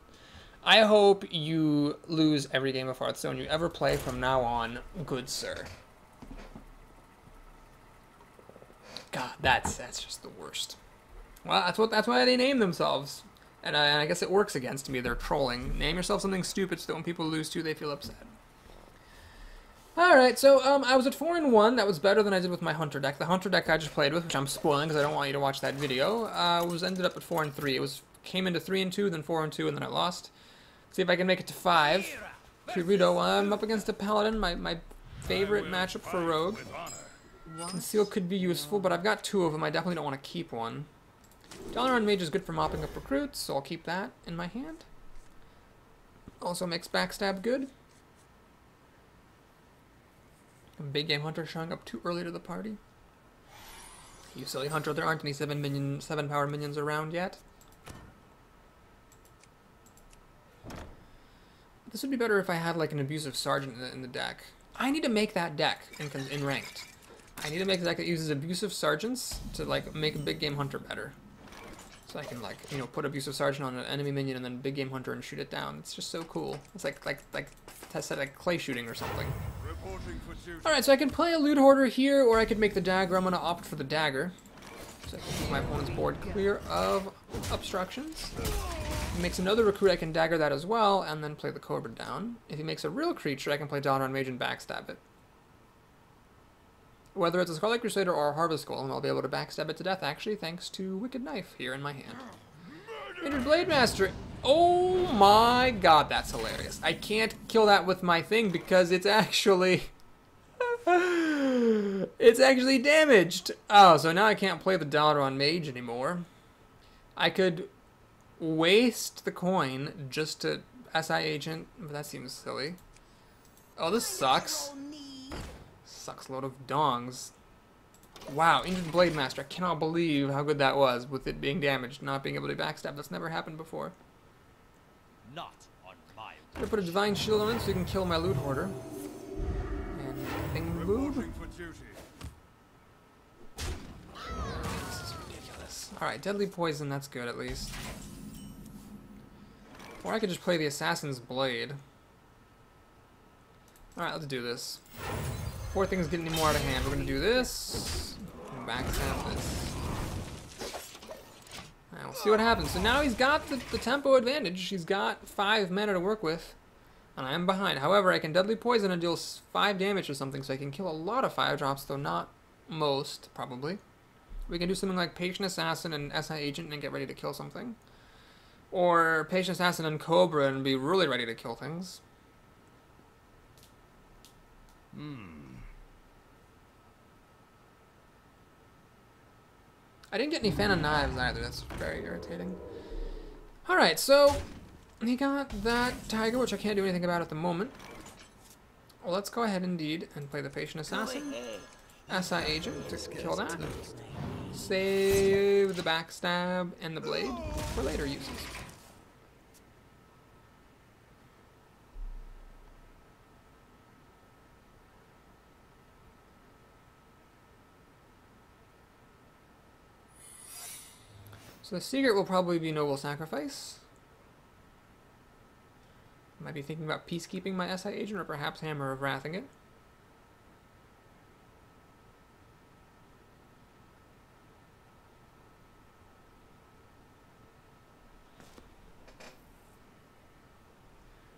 I hope you lose every game of Hearthstone you ever play from now on, good sir. God, that's just the worst. Well, that's why they name themselves. And I guess it works against me. They're trolling. Name yourself something stupid so that when people lose to, they feel upset. Alright, so I was at 4-1. That was better than I did with my Hunter deck. The Hunter deck I just played with, which I'm spoiling because I don't want you to watch that video, ended up at 4-3. It came into 3-2, then 4-2, and then I lost. See if I can make it to 5. Kirito, I'm up against a Paladin, my favorite matchup for Rogue. Conceal could be useful, but I've got 2 of them. I definitely don't want to keep one. Dalaran Mage is good for mopping up recruits, so I'll keep that in my hand. Also makes Backstab good. Big Game Hunter showing up too early to the party. You silly hunter, there aren't any 7 power minions around yet. This would be better if I had like an Abusive Sergeant in the deck. I need to make that deck in Ranked. I need to make a deck that uses Abusive Sergeants to like make a Big Game Hunter better. So I can like, you know, put Abusive Sergeant on an enemy minion and then Big Game Hunter and shoot it down. It's just so cool. It's like clay shooting or something. Alright, so I can play a Loot Hoarder here, or I could make the dagger. I'm going to opt for the dagger. So I can keep my opponent's board clear of obstructions. If he makes another recruit, I can dagger that as well, and then play the Cobra down. If he makes a real creature, I can play Dalaran Mage and backstab it. Whether it's a Scarlet Crusader or a Harvest Golem, I'll be able to backstab it to death, actually, thanks to Wicked Knife here in my hand. Injured Blade Master! Oh my god, that's hilarious. I can't kill that with my thing because it's actually... it's actually damaged. Oh, so now I can't play the dollar on mage anymore. I could waste the coin just to SI agent, but that seems silly. Oh, this sucks. Sucks load of dongs. Wow, Injured Blade Master. I cannot believe how good that was with it being damaged, not being able to backstab. That's never happened before. Not on my I'm gonna put a Divine Shield on it so you can kill my Loot Hoarder. And bing boom. This is ridiculous. Alright, Deadly Poison, that's good at least. Or I could just play the Assassin's Blade. Alright, let's do this. Before things get any more out of hand, we're gonna do this. Backstab this. Alright, we'll see what happens. So now he's got the tempo advantage. He's got 5 mana to work with. And I am behind. However, I can Deadly Poison and deal 5 damage or something, so I can kill a lot of 5-drops, though not most, probably. We can do something like Patient Assassin and SI Agent and get ready to kill something. Or Patient Assassin and Cobra and be really ready to kill things. I didn't get any fan of knives either. That's very irritating. Alright, so he got that tiger, which I can't do anything about at the moment. Well, let's go ahead indeed and play the Patient Assassin. SI Agent to kill that. Save the backstab and the blade for later uses. So the secret will probably be Noble Sacrifice. Might be thinking about Peacekeeping my SI Agent, or perhaps Hammer of Wrathing it.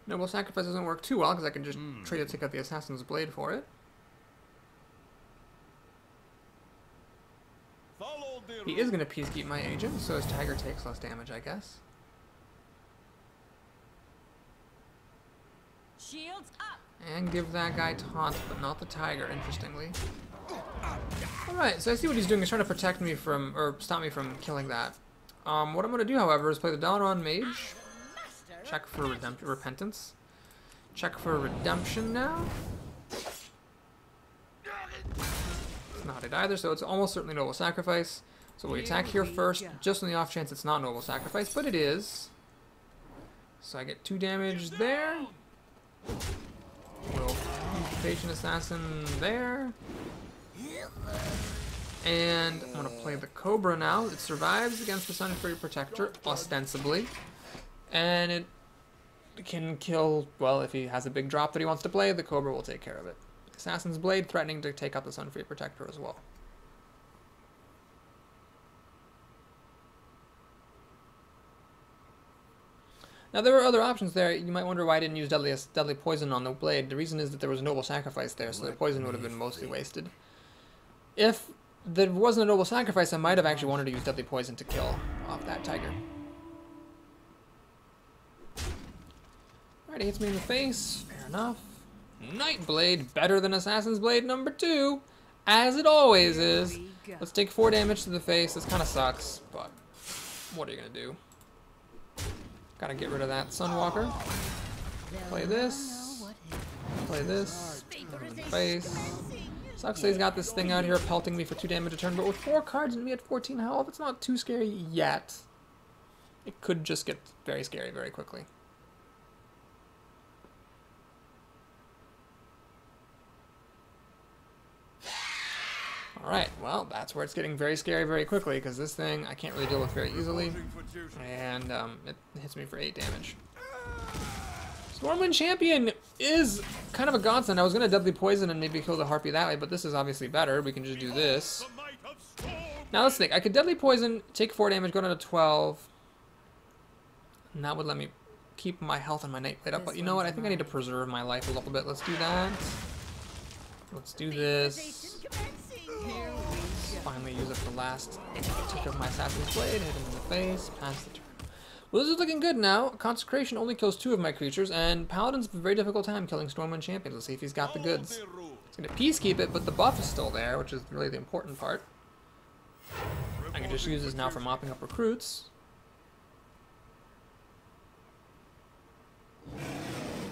Noble Sacrifice doesn't work too well, because I can just trade to take out the Assassin's Blade for it. He is going to Peacekeep my agent, so his Tiger takes less damage, I guess. Shields up. And give that guy taunt, but not the Tiger, interestingly. Alright, so I see what he's doing. He's trying to protect me from, or stop me from killing that. What I'm going to do, however, is play the Dalaran Mage. Check for Repentance. Check for Redemption now. It's not it either, so it's almost certainly Noble Sacrifice. So we attack here first, just on the off chance it's not Noble Sacrifice, but it is. So I get 2 damage there. We'll use the Patient Assassin there. And I'm going to play the Cobra now. It survives against the Sun Fury Protector, ostensibly. And it can kill, well, if he has a big drop that he wants to play, the Cobra will take care of it. Assassin's Blade threatening to take out the Sun Fury Protector as well. Now, there were other options there. You might wonder why I didn't use Deadly Poison on the Blade. The reason is that there was a Noble Sacrifice there, so the poison would have been mostly wasted. If there wasn't a Noble Sacrifice, I might have actually wanted to use Deadly Poison to kill off that Tiger. Alright, he hits me in the face. Fair enough. Nightblade, better than Assassin's Blade number 2, as it always is. Let's take 4 damage to the face. This kind of sucks, but what are you going to do? Gotta get rid of that Sunwalker. Play this. Play this. In the face. Sucks that he's got this thing out here pelting me for 2 damage a turn, but with 4 cards and me at 14 health, it's not too scary yet. It could just get very scary very quickly. Alright, well, that's where it's getting very scary very quickly, because this thing I can't really deal with very easily, and it hits me for 8 damage. Stormwind Champion is kind of a godsend. I was going to Deadly Poison and maybe kill the Harpy that way, but this is obviously better. We can just do this. Now let's think. I could Deadly Poison, take 4 damage, go down to 12, and that would let me keep my health and my Nightblade up, but you know what? I think I need to preserve my life a little bit. Let's do that. Let's do this. Finally use up the last tick of my Assassin's Blade, hit him in the face, pass the turn. Well, this is looking good now. Consecration only kills 2 of my creatures, and Paladins have a very difficult time killing Stormwind Champions. Let's see if he's got the goods. He's going to peacekeep it, but the buff is still there, which is really the important part. I can just use this now for mopping up recruits.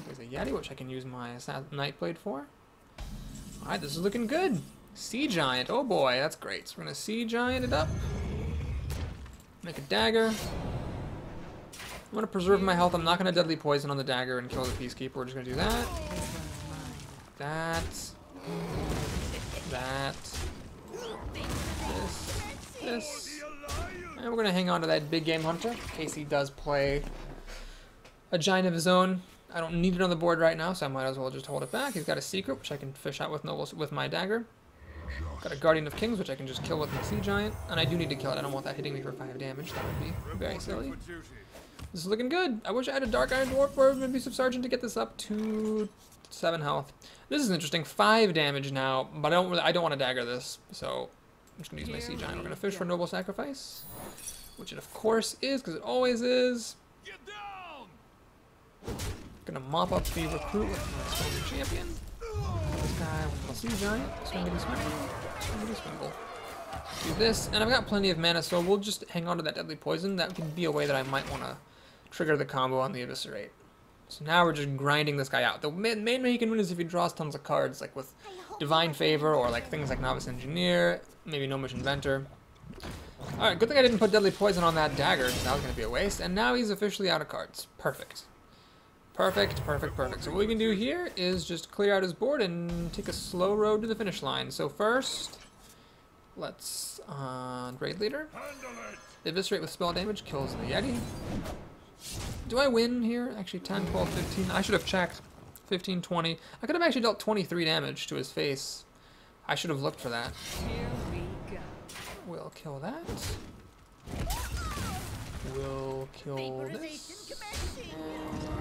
There's a Yeti, which I can use my Nightblade for. Alright, this is looking good. Sea Giant. Oh boy, that's great. So we're going to Sea Giant it up. Make a dagger. I'm going to preserve my health. I'm not going to Deadly Poison on the dagger and kill the Peacekeeper. We're just going to do that. That. This. And we're going to hang on to that big game hunter in case he does play a giant of his own. I don't need it on the board right now, so I might as well just hold it back. He's got a secret, which I can fish out with my dagger. Got a Guardian of Kings, which I can just kill with my Sea Giant. And I do need to kill it. I don't want that hitting me for 5 damage. That would be very silly. This is looking good. I wish I had a Dark Iron Dwarf or an Abusive Sergeant to get this up to 7 health. This is interesting. 5 damage now, but I don't want to dagger this, so I'm just going to use my Sea Giant. We're going to fish for Noble Sacrifice, which it of course is, because it always is. Gonna mop up the recruit with my Stormwind Champion. This guy with my Sea Giant. Swingity swingle. Swingity swingle. Do this, and I've got plenty of mana, so we'll just hang on to that Deadly Poison. That could be a way that I might want to trigger the combo on the Eviscerate. So now we're just grinding this guy out. The main way he can win is if he draws tons of cards, like with Divine Favor, or like things like Novice Engineer, maybe Gnomish Inventor. Alright, good thing I didn't put Deadly Poison on that dagger, because that was going to be a waste. And now he's officially out of cards. Perfect. Perfect. So what we can do here is just clear out his board and take a slow road to the finish line. So first, let's Raid Leader. Eviscerate with spell damage kills the Yeti. Do I win here? Actually 10, 12, 15. I should have checked. 15, 20. I could have actually dealt 23 damage to his face. I should have looked for that. Here we go. We'll kill that. We'll kill this.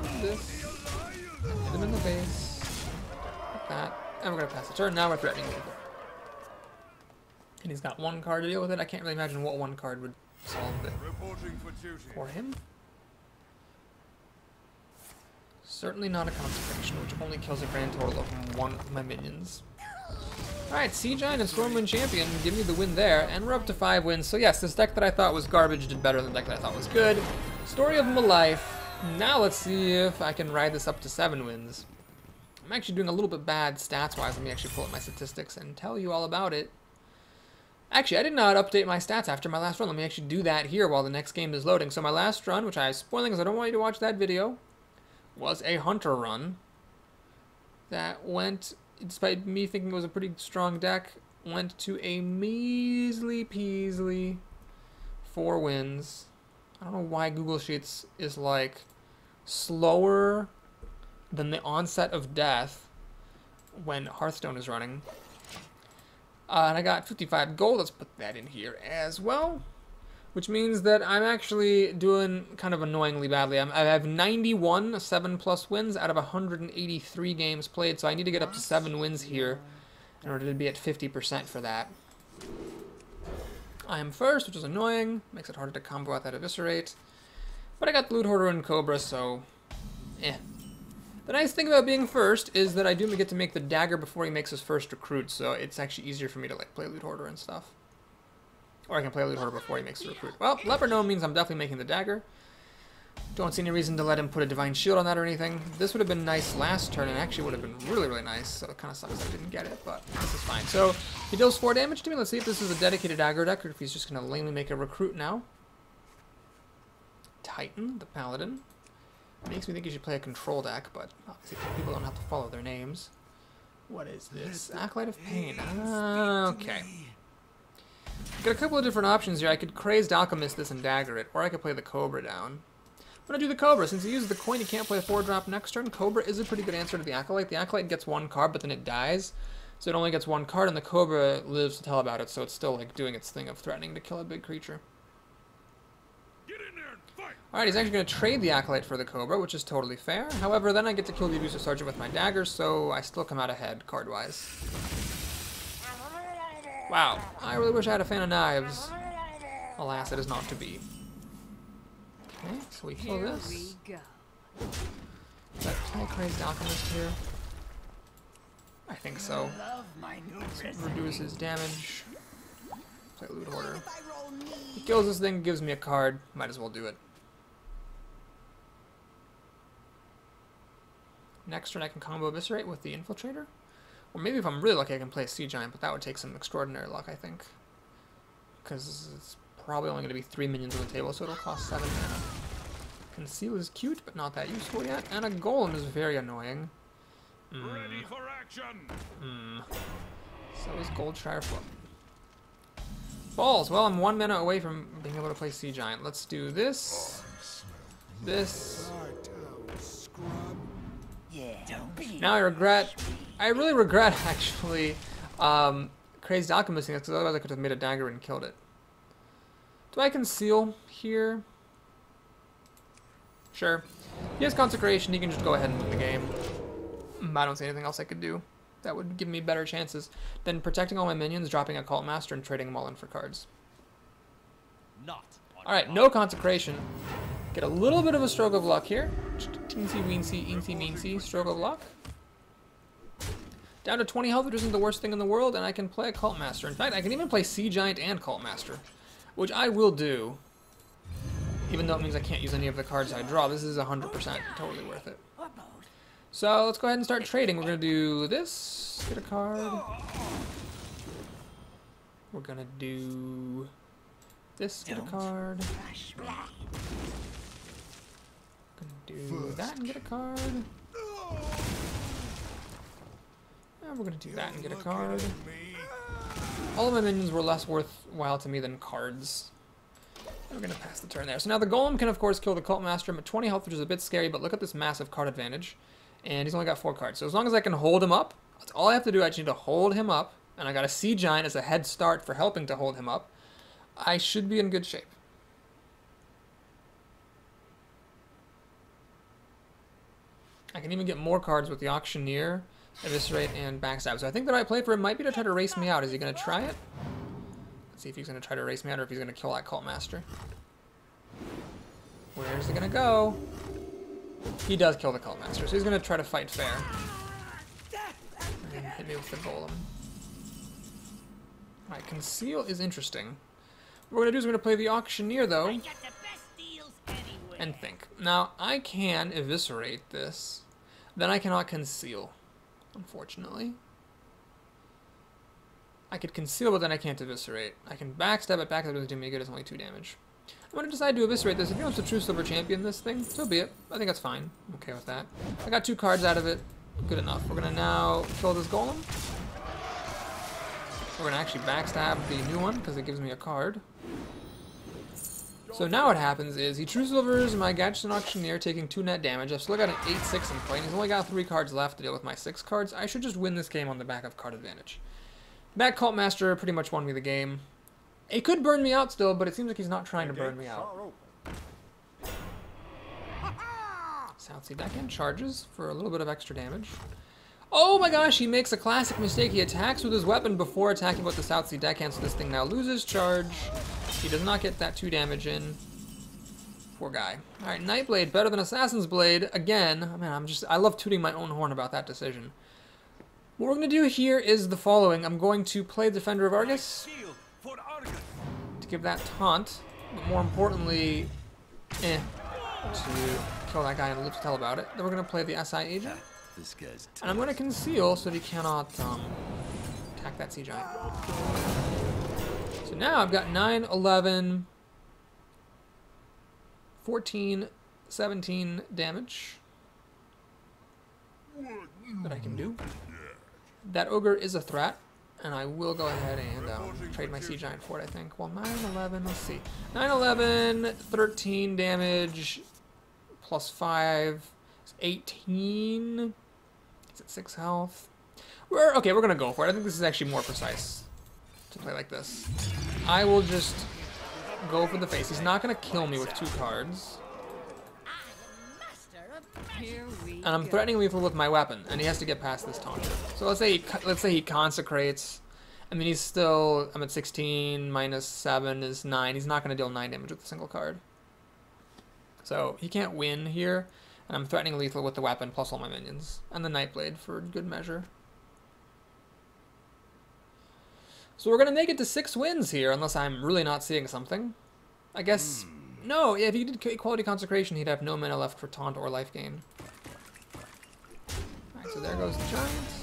And this. Hit him in the face. Like that. And we're going to pass the turn. Now we're threatening people. And he's got 1 card to deal with it. I can't really imagine what 1 card would solve it for him. Certainly not a Consecration, which only kills a grand total of 1 of my minions. Alright, Sea Giant and Stormwind Champion give me the win there, and we're up to 5 wins. So yes, this deck that I thought was garbage did better than the deck that I thought was good. Story of my life. Now let's see if I can ride this up to 7 wins. I'm actually doing a little bit bad stats-wise. Let me actually pull up my statistics and tell you all about it. Actually, I did not update my stats after my last run. Let me actually do that here while the next game is loading. So my last run, which I'm spoiling because I don't want you to watch that video, was a Hunter run that went, despite me thinking it was a pretty strong deck, went to a measly peasly 4 wins. I don't know why Google Sheets is like slower than the onset of death when Hearthstone is running. And I got 55 gold. Let's put that in here as well. Which means that I'm actually doing kind of annoyingly badly. I have 91 7+ wins out of 183 games played, so I need to get up to 7 wins here in order to be at 50% for that. I am first, which is annoying. Makes it harder to combo out that Eviscerate. But I got the Loot Hoarder and Cobra, so eh. The nice thing about being first is that I do get to make the dagger before he makes his first recruit, so it's actually easier for me to like play Loot Hoarder and stuff. Or I can play Loot Hoarder before he makes the recruit. Well, Leopard Gnome means I'm definitely making the dagger. Don't see any reason to let him put a Divine Shield on that or anything. This would have been nice last turn, and actually would have been really, really nice, so it kind of sucks I didn't get it, but this is fine. So, he deals 4 damage to me. Let's see if this is a dedicated aggro deck, or if he's just going to lamely make a recruit now. Titan, the Paladin. Makes me think you should play a control deck, but obviously people don't have to follow their names. What is this? Acolyte of Pain. Okay. Got a couple of different options here. I could Crazed Alchemist this and dagger it, or I could play the Cobra down. I'm going to do the Cobra. Since he uses the coin, he can't play a 4-drop next turn. Cobra is a pretty good answer to the Acolyte. The Acolyte gets 1 card, but then it dies. So it only gets 1 card, and the Cobra lives to tell about it, so it's still like doing its thing of threatening to kill a big creature. Alright, he's actually going to trade the Acolyte for the Cobra, which is totally fair. However, then I get to kill the Abusive Sergeant with my dagger, so I still come out ahead, card-wise. Wow, I really wish I had a fan of knives. Alas, it is not to be. Okay, so we kill Here this. we go. But can I Crazed Alchemist here? I think so. Love my new Reduces damage. Play Loot Hoarder. He kills this thing, gives me a card. Might as well do it. Next turn I can combo Eviscerate with the Infiltrator. Or maybe if I'm really lucky I can play Sea Giant, but that would take some extraordinary luck, I think. Because it's probably only going to be 3 minions on the table, so it'll cost 7 mana. Conceal is cute, but not that useful yet. And a Golem is very annoying. Ready for action. So is Goldshire Foot. Balls! Well, I'm 1 mana away from being able to play Sea Giant. Let's do this. This. Yeah, don't be. Now I really regret actually Crazed Alchemisting this, because otherwise I could have made a dagger and killed it. Do I conceal here? Sure. He has Consecration, he can just go ahead and win the game. I don't see anything else I could do that would give me better chances than protecting all my minions, dropping a Cult Master, and trading them all in for cards. Not on Alright, my no Consecration. Get a little bit of a stroke of luck here. Just teensy weensy, eensy meensy stroke of luck. Down to 20 health, which isn't the worst thing in the world, and I can play a Cult Master. In fact, I can even play Sea Giant and Cult Master, which I will do, even though it means I can't use any of the cards I draw. This is 100% totally worth it. So let's go ahead and start trading. We're going to do this, get a card. We're going to do this, get a card. Do that and get a card. And we're gonna do that and get a card. All of my minions were less worthwhile to me than cards. And we're gonna pass the turn there. So now the Golem can of course kill the Cult Master. I'm at 20 health, which is a bit scary, but look at this massive card advantage. And he's only got 4 cards. So as long as I can hold him up, that's all I have to do. I just need to hold him up. And I got a Sea Giant as a head start for helping to hold him up. I should be in good shape. I can even get more cards with the Auctioneer, Eviscerate, and Backstab. So I think the right play for him might be to try to race me out. Is he going to try it? Let's see if he's going to try to race me out or if he's going to kill that Cult Master. Where's he going to go? He does kill the Cult Master, so he's going to try to fight fair. And hit me with the Golem. Alright, Conceal is interesting. What we're going to do is we're going to play the Auctioneer, though, and think. Now, I can Eviscerate this. Then I cannot Conceal, unfortunately. I could Conceal, but then I can't Eviscerate. I can Backstab it. Backstab doesn't do me good. It's only 2 damage. I'm going to decide to Eviscerate this. If he wants to True Silver Champion this thing, so be it. I think that's fine. I'm okay with that. I got 2 cards out of it. Good enough. We're going to now kill this Golem. We're going to actually Backstab the new one, because it gives me a card. So now what happens is he True Silvers my Gadgeton Auctioneer, taking 2 net damage. I've still got an 8-6 in play, and he's only got 3 cards left to deal with my 6 cards. I should just win this game on the back of card advantage. That Cult Master pretty much won me the game. He could burn me out still, but it seems like he's not trying to burn me out. Southsea Deckhand charges for a little bit of extra damage. Oh my gosh, he makes a classic mistake. He attacks with his weapon before attacking with the Southsea Deckhand, so this thing now loses charge. He does not get that 2 damage in. Poor guy. Alright, Nightblade, better than Assassin's Blade. Again, man, I love tooting my own horn about that decision. What we're going to do here is the following. I'm going to play Defender of Argus to give that taunt, but more importantly, to kill that guy and live to tell about it. Then we're going to play the SI Agent. And I'm going to Conceal so that he cannot attack that Sea Giant. So now I've got 9, 11, 14, 17 damage that I can do. That Ogre is a threat, and I will go ahead and trade my Sea Giant for it, I think. Well, 9, 11, let's see. 9, 11, 13 damage, plus 5, is 18. He's at 6 health. Okay, we're going to go for it. I think this is actually more precise to play like this. I will just go for the face. He's not going to kill me with 2 cards. And I'm threatening lethal with my weapon, and he has to get past this taunt. So let's say he consecrates. I mean, I'm at 16, minus 7 is 9. He's not going to deal 9 damage with a single card. So he can't win here, and I'm threatening lethal with the weapon plus all my minions. And the Nightblade for good measure. So we're going to make it to 6 wins here, unless I'm really not seeing something. I guess... No, if he did Equality Consecration, he'd have no mana left for taunt or life gain. Alright, so there goes the Giants.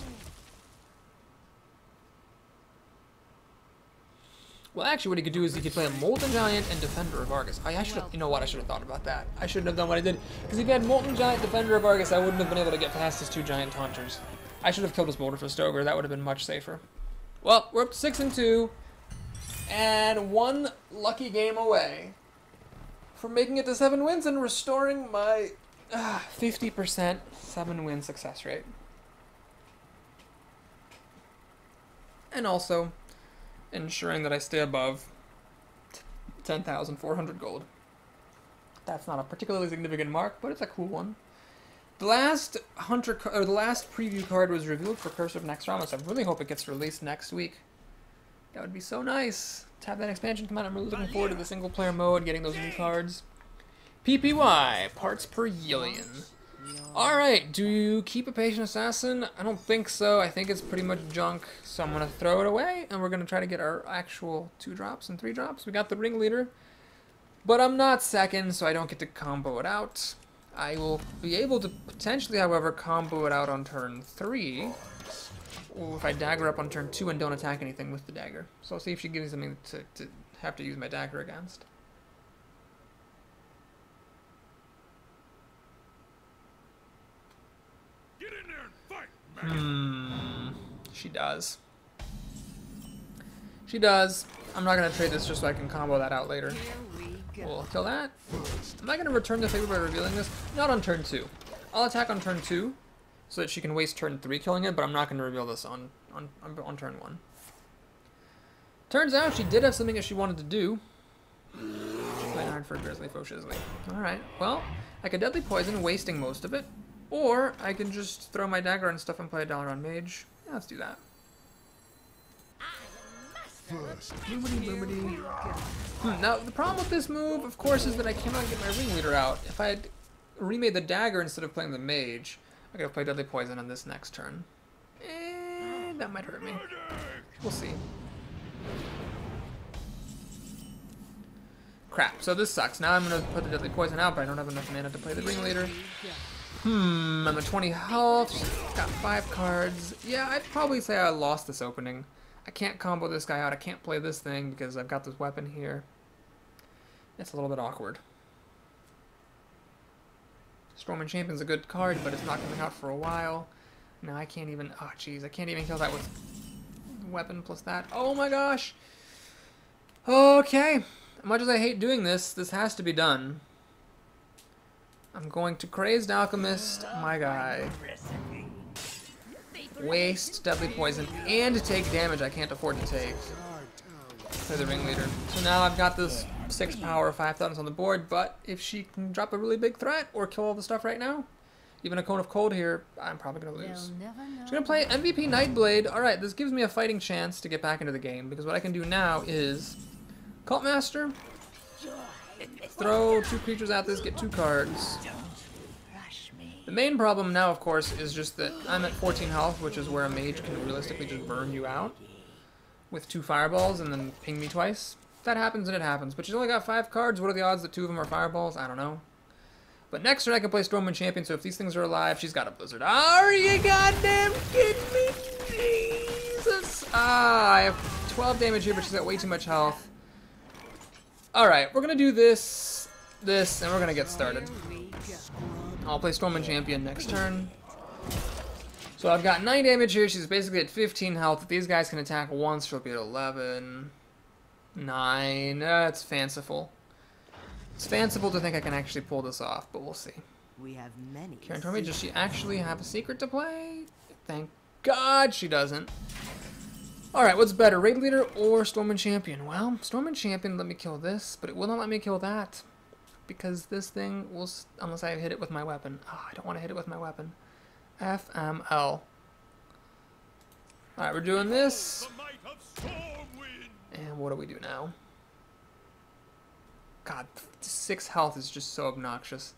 Well, actually, what he could do is he could play a Molten Giant and Defender of Argus. I should have... You know what? I should have thought about that. I shouldn't have done what I did. Because if he had Molten Giant, Defender of Argus, I wouldn't have been able to get past his 2 Giant Taunters. I should have killed his Molder for Stoker. That would have been much safer. Well, we're up to 6-2. And 1 lucky game away from making it to 7 wins and restoring my 50% 7-win success rate. And also ensuring that I stay above 10,400 gold. That's not a particularly significant mark, but it's a cool one. The last the last preview card was revealed for Curse of Naxxramas, so I really hope it gets released next week. That would be so nice to have that expansion come out. I'm really looking forward to the single player mode, getting those new cards. PPY, parts per yillion. Alright, do you keep a Patient Assassin? I don't think so. I think it's pretty much junk, so I'm going to throw it away, and we're going to try to get our actual 2 drops and 3 drops. We got the Ringleader, but I'm not second, so I don't get to combo it out. I will be able to potentially, however, combo it out on turn 3, or if I dagger up on turn 2 and don't attack anything with the dagger. So I'll see if she gives me something to have to use my dagger against. Get in there and fight, She does. She does. I'm not going to trade this just so I can combo that out later. Here we go. We'll kill that. Am I going to return the favor by revealing this? Not on turn 2. I'll attack on turn 2 so that she can waste turn 3 killing it, but I'm not going to reveal this on turn 1. Turns out she did have something that she wanted to do. Playing hard for Grizzly Faux Shizzly. Alright, well, I could Deadly Poison, wasting most of it, or I can just throw my dagger and stuff and play a dollar on Mage. Yeah, let's do that. First, Now, the problem with this move, of course, is that I cannot get my Ringleader out. If I had remade the dagger instead of playing the Mage, I could have played Deadly Poison on this next turn. That might hurt me. We'll see. Crap, so this sucks. Now I'm going to put the Deadly Poison out, but I don't have enough mana to play the Ringleader. I'm at 20 health, got 5 cards. Yeah, I'd probably say I lost this opening. I can't combo this guy out, I can't play this thing because I've got this weapon here. It's a little bit awkward. Storm and Champion's a good card, but it's not coming out for a while. Now I can't even, oh jeez, I can't even kill that with weapon plus that. Oh my gosh! Okay, as much as I hate doing this, this has to be done. I'm going to Crazed Alchemist, my guy. Waste Deadly Poison and take damage I can't afford to take. Play the Ringleader. So now I've got this 6 power, 5,000 on the board, but if she can drop a really big threat or kill all the stuff right now, even a Cone of Cold here, I'm probably going to lose. She's going to play MVP Nightblade. Alright, this gives me a fighting chance to get back into the game, because what I can do now is Cult Master, throw 2 creatures at this, get 2 cards. The main problem now, of course, is just that I'm at 14 health, which is where a mage can realistically just burn you out with 2 fireballs and then ping me twice. If that happens, and it happens. But she's only got 5 cards. What are the odds that 2 of them are fireballs? I don't know. But next turn I can play Stormwind Champion, so if these things are alive, she's got a Blizzard. Are you goddamn kidding me? Jesus! I have 12 damage here, but she's got way too much health. Alright, we're gonna do this, and we're gonna get started. I'll play Stormwind Champion next turn. So I've got 9 damage here. She's basically at 15 health. If these guys can attack once, she'll be at 11. 9. That's fanciful. It's fanciful to think I can actually pull this off, but we'll see. We have many. Karen told me, does she actually have a secret to play? Thank God she doesn't. Alright, what's better, Raid Leader or Stormwind Champion? Well, Stormwind Champion let me kill this, but it will not let me kill that. Because this thing will, unless I hit it with my weapon. Oh, I don't want to hit it with my weapon. FML. Alright, we're doing this. And what do we do now? God, 6 health is just so obnoxious.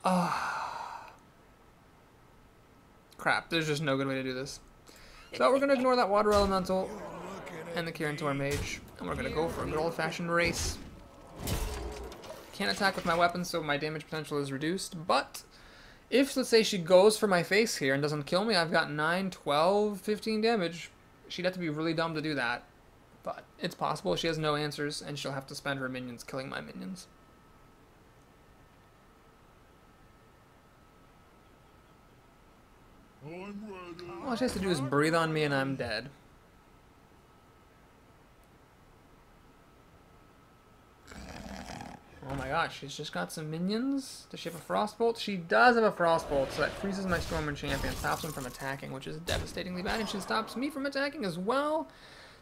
Ah. Crap, there's just no good way to do this. So we're going to ignore that water elemental and the cure into our mage. And we're going to go for a good old-fashioned race. Can't attack with my weapon, so my damage potential is reduced. But if, let's say, she goes for my face here and doesn't kill me, I've got 9, 12, 15 damage. She'd have to be really dumb to do that. But it's possible. She has no answers, and she'll have to spend her minions killing my minions. I'm ready. All she has to do is breathe on me and I'm dead. Oh my gosh, she's just got some minions. Does she have a Frostbolt? She does have a Frostbolt, so that freezes my Stormwind champion, stops him from attacking, which is devastatingly bad, and she stops me from attacking as well.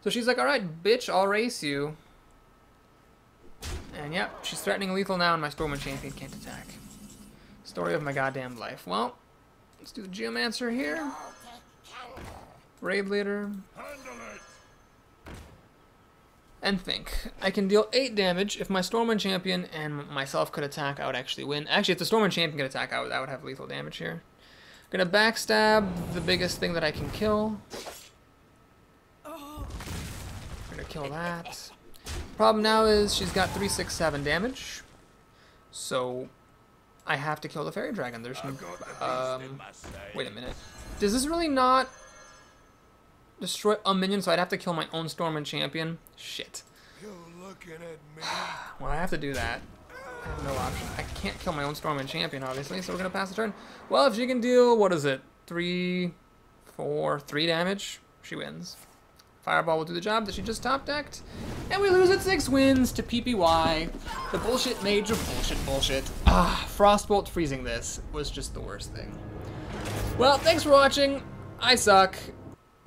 So she's like, alright, bitch, I'll race you. And yep, she's threatening lethal now, and my Stormwind champion can't attack. Story of my goddamn life. Well, let's do the Geomancer here. Raid Leader. And think. I can deal 8 damage. If my Stormwind champion and myself could attack, I would actually win. Actually, if the Stormwind champion could attack, I would have lethal damage here. Gonna backstab the biggest thing that I can kill. Gonna kill that. Problem now is she's got 3, 6, 7 damage. So I have to kill the Fairy Dragon. There's no... wait a minute. Does this really not destroy a minion, so I'd have to kill my own Stormwind champion? Shit. You're looking at me. Well, I have to do that. I have no option. I can't kill my own Stormwind champion, obviously, so we're going to pass the turn. Well, if she can deal, what is it? 3 damage, she wins. Fireball will do the job that she just top decked. And we lose at 6 wins to PPY. The bullshit mage of bullshit. Frostbolt freezing this was just the worst thing. Well, thanks for watching. I suck.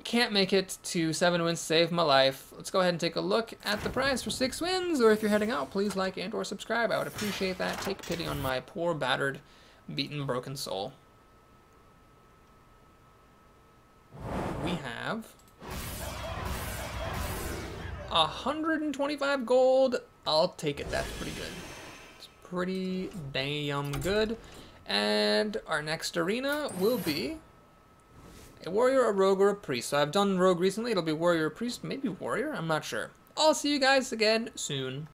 Can't make it to 7 wins to save my life. Let's go ahead and take a look at the prize for 6 wins, or if you're heading out, please like and or subscribe. I would appreciate that. Take pity on my poor, battered, beaten, broken soul. We have 125 gold. I'll take it. That's pretty good. It's pretty damn good. And our next arena will be a warrior, a rogue, or a priest. So I've done rogue recently. It'll be warrior, priest, maybe warrior. I'm not sure. I'll see you guys again soon.